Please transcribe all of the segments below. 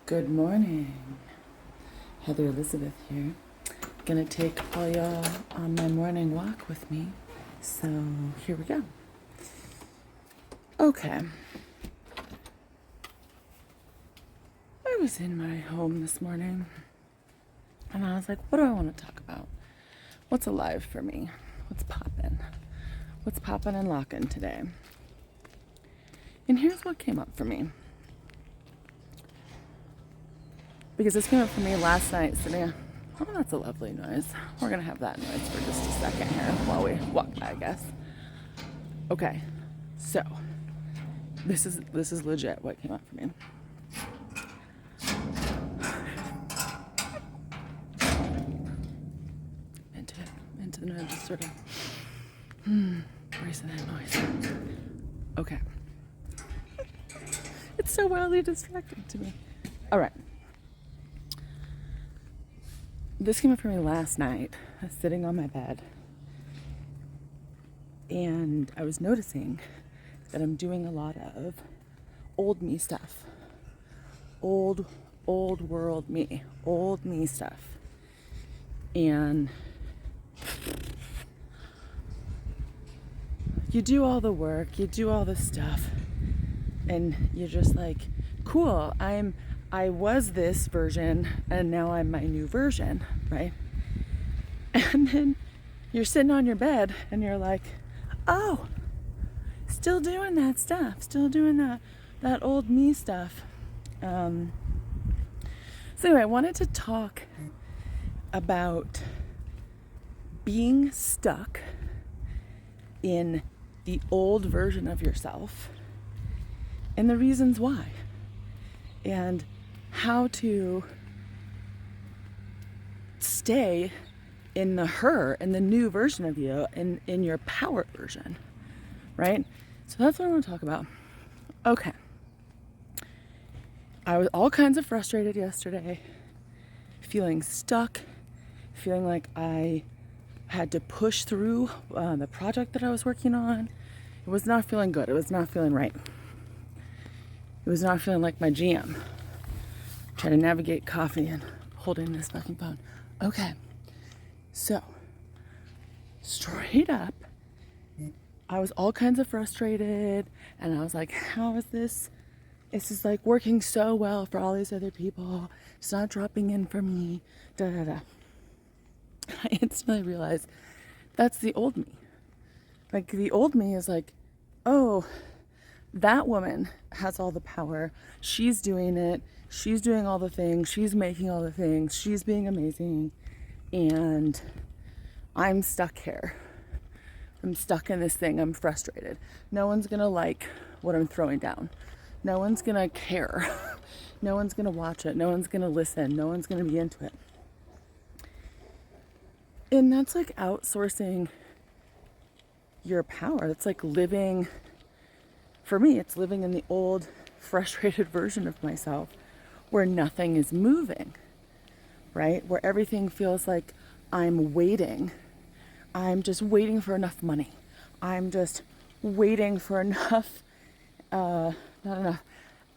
Good morning. Heather Elizabeth here. Gonna take all y'all on my morning walk with me. So here we go. Okay. I was in my home this morning and I was like, what do I want to talk about? What's alive for me? What's poppin'? What's poppin' and lockin' today? And here's what came up for me. Because this came up for me last night sitting. Oh, that's a lovely noise. We're gonna have that noise for just a second here while we walk by, I guess. Okay, so this is legit what came up for me. Into the noise, just sort of bracing that noise. Okay. It's so wildly distracting to me. All right. This came up for me last night. I was sitting on my bed and I was noticing that I'm doing a lot of old me stuff. Old world me. Old me stuff. And you do all the work, you do all the stuff, and you're just like, cool, I was this version and now I'm my new version, right? And then you're sitting on your bed and you're like, oh, still doing that stuff, still doing that old me stuff. So anyway, I wanted to talk about being stuck in the old version of yourself and the reasons why, and how to stay in the new version of you, in your power version, right? So that's what I want to talk about. Okay. I was all kinds of frustrated yesterday, feeling stuck, feeling like I had to push through the project that I was working on. It was not feeling good. It was not feeling right. It was not feeling like my jam. Trying to navigate coffee and holding this fucking phone. Okay. So, straight up, I was all kinds of frustrated and I was like, how is this? This is like working so well for all these other people. It's not dropping in for me. Da da da. I instantly realized that's the old me. Like, the old me is like, oh, that woman has all the power. She's doing it. She's doing all the things. She's making all the things. She's being amazing. And I'm stuck here. I'm stuck in this thing. I'm frustrated. No one's going to like what I'm throwing down. No one's going to care. No one's going to watch it. No one's going to listen. No one's going to be into it. And that's like outsourcing your power. It's like living, for me, it's living in the old, frustrated version of myself where nothing is moving, right? Where everything feels like I'm waiting. I'm just waiting for enough money. I'm just waiting for enough, not enough,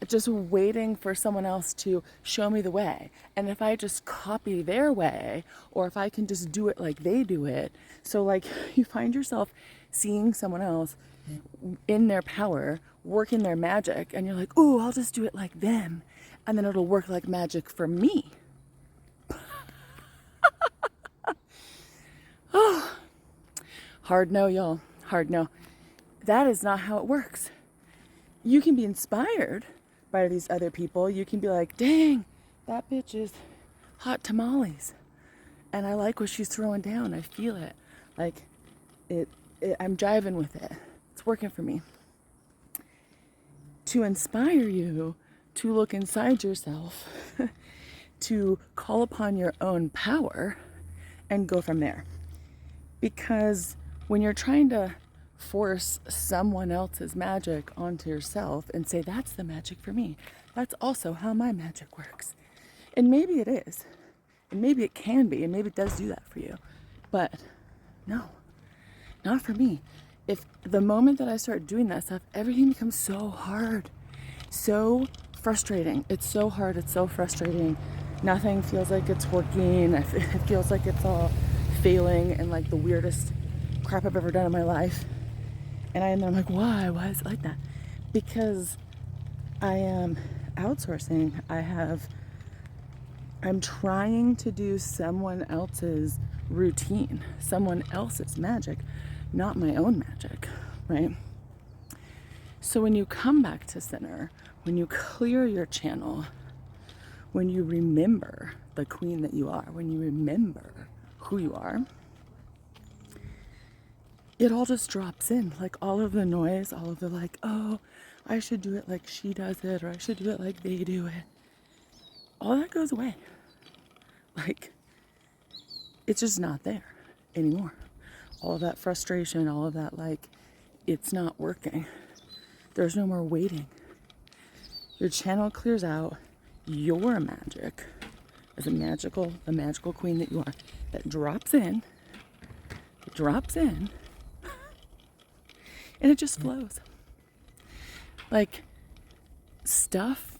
just waiting for someone else to show me the way. And if I just copy their way, or if I can just do it like they do it, so like you find yourself seeing someone else in their power, working their magic, and you're like, ooh, I'll just do it like them, and then it'll work like magic for me. Oh, hard no, y'all. Hard no. That is not how it works. You can be inspired by these other people. You can be like, dang, that bitch is hot tamales. And I like what she's throwing down. I feel it. Like, I'm jiving with it. It's working for me. To inspire you to look inside yourself, to call upon your own power and go from there. Because when you're trying to force someone else's magic onto yourself and say, that's the magic for me, that's also how my magic works. And maybe it is. And maybe it can be. And maybe it does do that for you. But no, not for me. If the moment that I start doing that stuff, everything becomes so hard, so frustrating. It's so hard. It's so frustrating. Nothing feels like it's working. It feels like it's all failing and like the weirdest crap I've ever done in my life. And I'm like, why? Why is it like that? Because I am outsourcing. I'm trying to do someone else's routine, someone else's magic, not my own magic, right? So when you come back to center, when you clear your channel, when you remember the queen that you are, when you remember who you are, it all just drops in. Like all of the noise, all of the like, oh, I should do it like she does it, or I should do it like they do it. All that goes away. Like, it's just not there anymore. All of that frustration, all of that, like, it's not working. There's no more waiting. Your channel clears out. Your magic as the magical queen that you are, that drops in, and it just flows. Like stuff,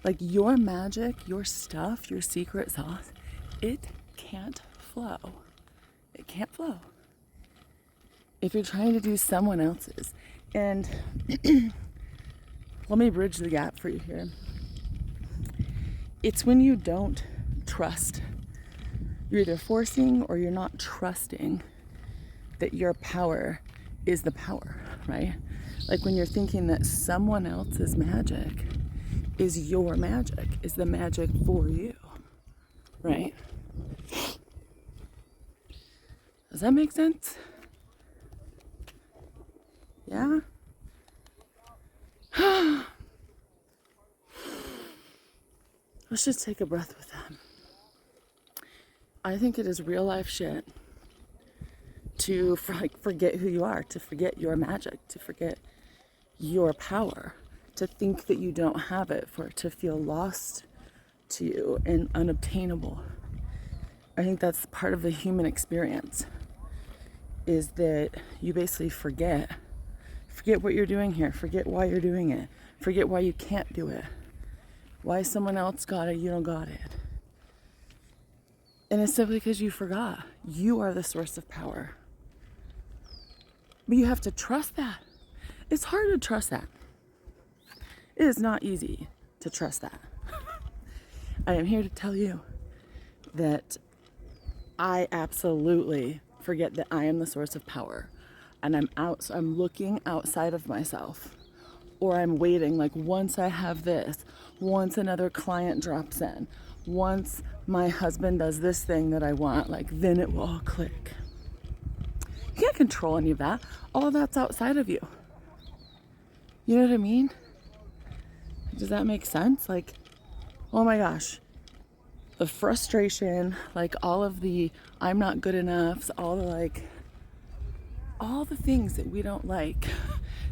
like your magic, your stuff, your secret sauce, it can't flow. It can't flow if you're trying to do someone else's. And let me bridge the gap for you here. It's when you don't trust. You're either forcing or you're not trusting that your power is the power, right? Like when you're thinking that someone else's magic is your magic, is the magic for you, right? Does that make sense? Yeah? Let's just take a breath with that. I think it is real life shit to forget who you are, to forget your magic, to forget your power, to think that you don't have it, for it to feel lost to you and unobtainable. I think that's part of the human experience, is that you basically forget what you're doing here, forget why you're doing it, forget why you can't do it, why someone else got it, you don't got it. And it's simply because you forgot. You are the source of power. But you have to trust that. It's hard to trust that. It is not easy to trust that. I am here to tell you that I absolutely forget that I am the source of power. And I'm looking outside of myself. Or I'm waiting, like once I have this, once another client drops in, once my husband does this thing that I want, like then it will all click. You can't control any of that. All of that's outside of you. You know what I mean? Does that make sense? Like, oh my gosh, the frustration, like all of the I'm not good enough, all the things that we don't like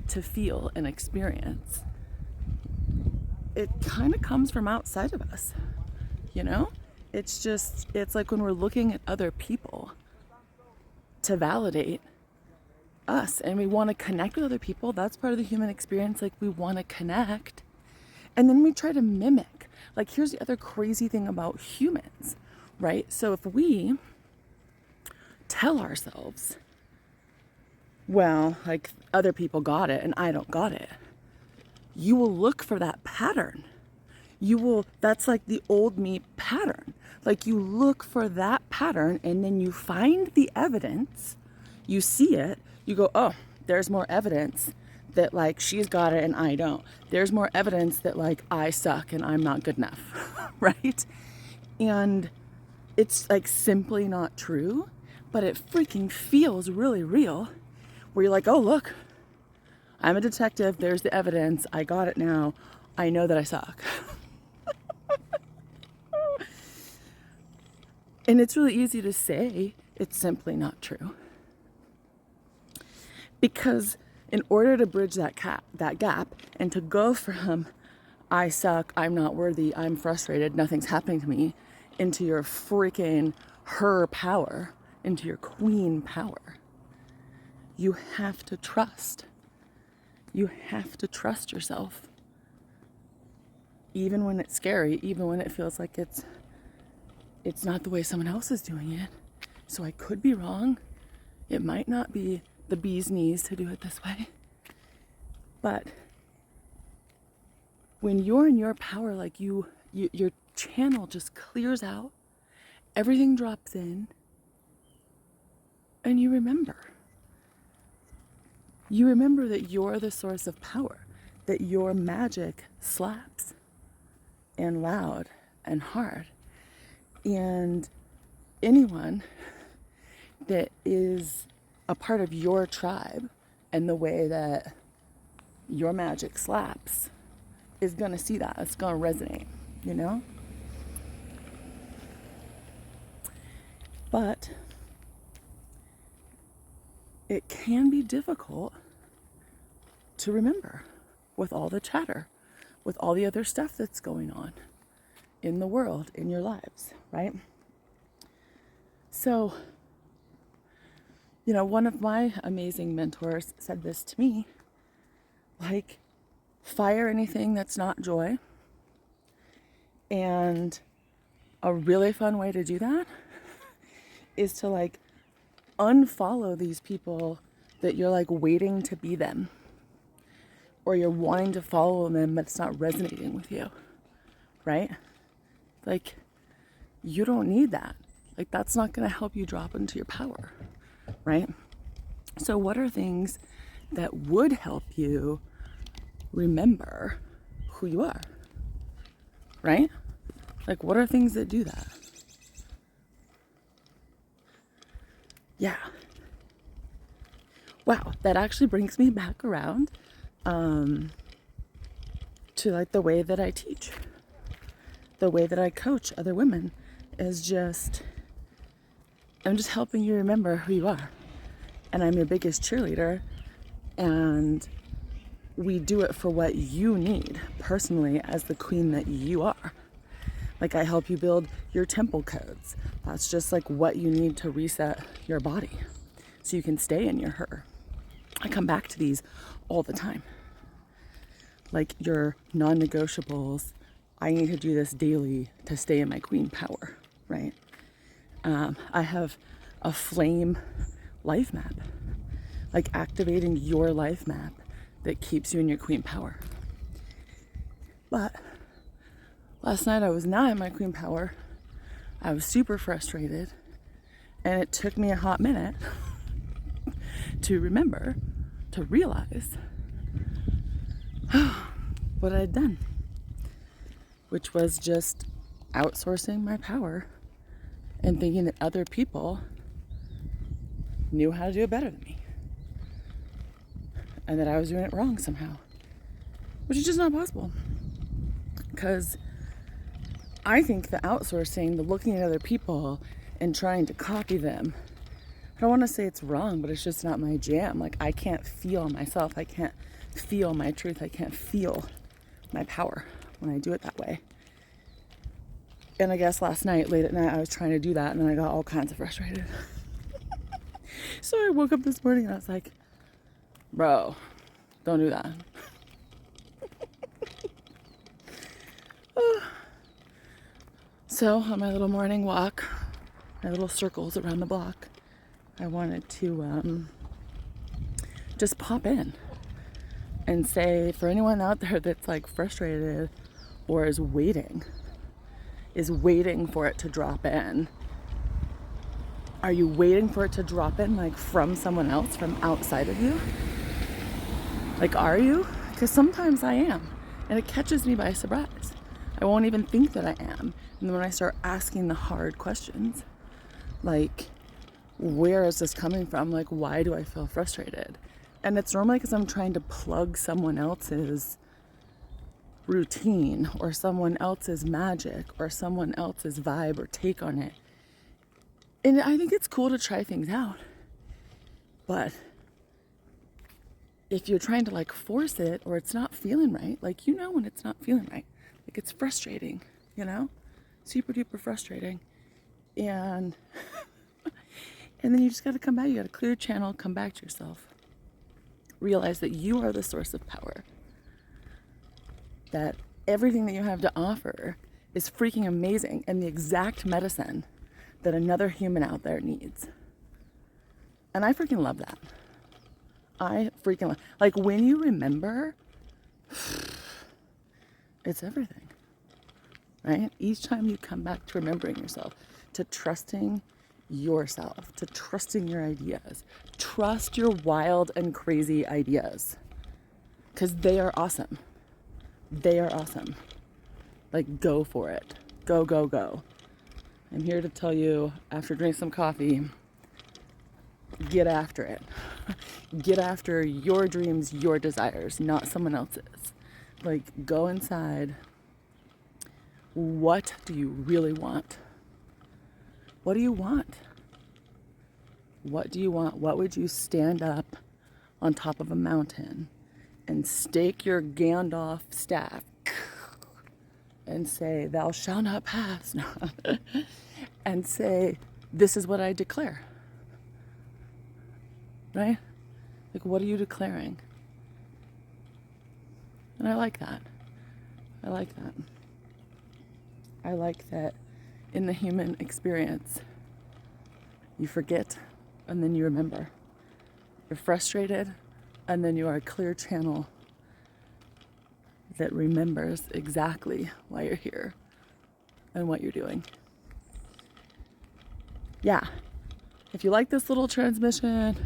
to feel and experience, it kind of comes from outside of us, you know? It's like when we're looking at other people to validate us and we want to connect with other people. That's part of the human experience. Like we want to connect and then we try to mimic. Like here's the other crazy thing about humans, right? So if we tell ourselves, well, like other people got it and I don't got it, you will look for that pattern. That's like the old me pattern. Like you look for that pattern and then you find the evidence, you see it, you go, oh, there's more evidence that like she's got it and I don't. There's more evidence that like I suck and I'm not good enough, right? And it's like simply not true, but it freaking feels really real where you're like, oh, look, I'm a detective. There's the evidence. I got it now. I know that I suck. And it's really easy to say it's simply not true. Because in order to bridge that gap and to go from I suck, I'm not worthy, I'm frustrated, nothing's happening to me, into your freaking her power, into your queen power, you have to trust. You have to trust yourself. even when it's scary, even when it feels like it's not the way someone else is doing it. So I could be wrong. It might not be the bee's knees to do it this way. But when you're in your power, like your channel just clears out, everything drops in, and you remember. You remember that you're the source of power, that your magic slaps and loud and hard. And anyone that is a part of your tribe and the way that your magic slaps is going to see that. It's going to resonate, you know? But it can be difficult to remember with all the chatter, with all the other stuff that's going on in the world, in your lives, right? So, one of my amazing mentors said this to me, like, fire anything that's not joy. And a really fun way to do that is to like unfollow these people that you're like waiting to be them, or you're wanting to follow them, but it's not resonating with you, right? Like, you don't need that. Like, that's not going to help you drop into your power, right? So what are things that would help you remember who you are, right? Like, what are things that do that? Yeah. Wow, that actually brings me back around to like the way that I teach, the way that I coach other women is I'm just helping you remember who you are. And I'm your biggest cheerleader, and we do it for what you need personally as the queen that you are. Like, I help you build your temple codes. That's just like what you need to reset your body so you can stay in your her. I come back to these all the time. Like, your non-negotiables, I need to do this daily to stay in my queen power, right? I have a flame life map, like activating your life map that keeps you in your queen power. But last night I was not in my queen power. I was super frustrated, and it took me a hot minute to remember, to realize what I had done, which was just outsourcing my power and thinking that other people knew how to do it better than me, and that I was doing it wrong somehow, which is just not possible. Because I think the outsourcing, the looking at other people and trying to copy them, I don't want to say it's wrong, but it's just not my jam. Like, I can't feel myself. I can't feel my truth. I can't feel my power when I do it that way. And I guess last night, late at night, I was trying to do that, and then I got all kinds of frustrated. So I woke up this morning and I was like, bro, don't do that. So on my little morning walk, my little circles around the block, I wanted to just pop in and say, for anyone out there that's like frustrated or is waiting for it to drop in. Are you waiting for it to drop in like from someone else, from outside of you? Like, are you? Because sometimes I am, and it catches me by surprise. I won't even think that I am. And then when I start asking the hard questions, like, where is this coming from? Like, why do I feel frustrated? And it's normally because I'm trying to plug someone else's routine or someone else's magic or someone else's vibe or take on it. And I think it's cool to try things out. But if you're trying to like force it, or it's not feeling right, like, you know when it's not feeling right. Like, it's frustrating, super duper frustrating. And then you just got to come back. You got to clear your channel, come back to yourself. Realize that you are the source of power. That everything that you have to offer is freaking amazing and the exact medicine that another human out there needs. And I freaking love that. I freaking love, like, when you remember, it's everything, right? Each time you come back to remembering yourself, to trusting yourself, to trusting your ideas, trust your wild and crazy ideas, because they are awesome. They are awesome. Like, go for it. Go, go, go. I'm here to tell you, after drinking some coffee, get after it. Get after your dreams, your desires, not someone else's. Like, go inside. What do you really want? What do you want? What do you want? What would you stand up on top of a mountain and stake your Gandalf staff and say, thou shalt not pass? No. And say, this is what I declare. Right? Like, what are you declaring? And I like that. I like that. I like that in the human experience, you forget and then you remember. You're frustrated and then you are a clear channel that remembers exactly why you're here and what you're doing. Yeah. If you like this little transmission,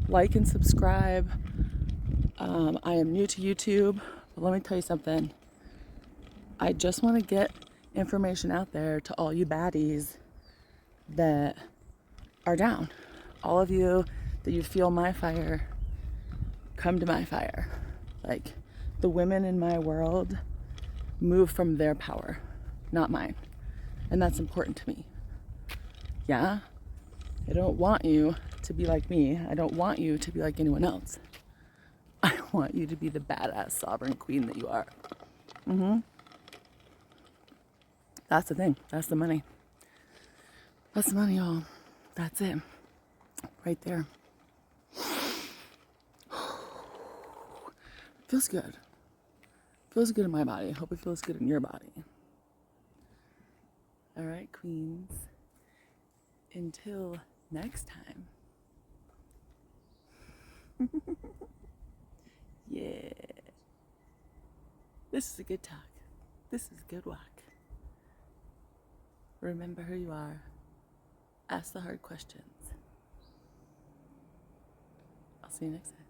like and subscribe. I am new to YouTube, but let me tell you something. I just want to get information out there to all you baddies that are down. All of you that you feel my fire, come to my fire. Like, the women in my world move from their power, not mine. And that's important to me. Yeah? I don't want you to be like me. I don't want you to be like anyone else. I want you to be the badass sovereign queen that you are. That's the thing. That's the money. That's the money, y'all. That's it. Right there. Feels good. Feels good in my body. I hope it feels good in your body. All right, queens. Until next time. Yeah. This is a good talk. This is a good walk. Remember who you are. Ask the hard questions. I'll see you next time.